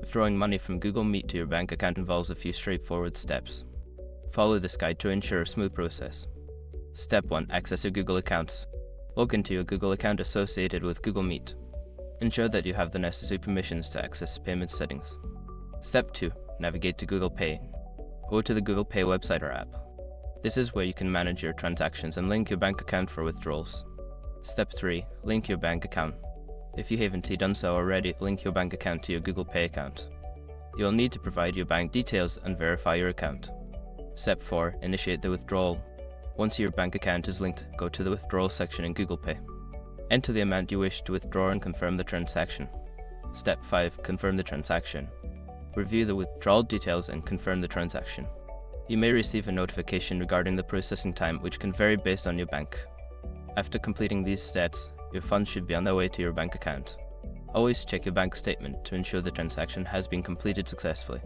Withdrawing money from Google Meet to your bank account involves a few straightforward steps. Follow this guide to ensure a smooth process. Step 1. Access your Google account. Log into your Google account associated with Google Meet. Ensure that you have the necessary permissions to access payment settings. Step 2. Navigate to Google Pay. Go to the Google Pay website or app. This is where you can manage your transactions and link your bank account for withdrawals. Step 3. Link your bank account. If you haven't done so already, link your bank account to your Google Pay account. You'll need to provide your bank details and verify your account. Step 4. Initiate the withdrawal. Once your bank account is linked, go to the withdrawal section in Google Pay. Enter the amount you wish to withdraw and confirm the transaction. Step 5. Confirm the transaction. Review the withdrawal details and confirm the transaction. You may receive a notification regarding the processing time, which can vary based on your bank. After completing these steps, your funds should be on their way to your bank account. Always check your bank statement to ensure the transaction has been completed successfully.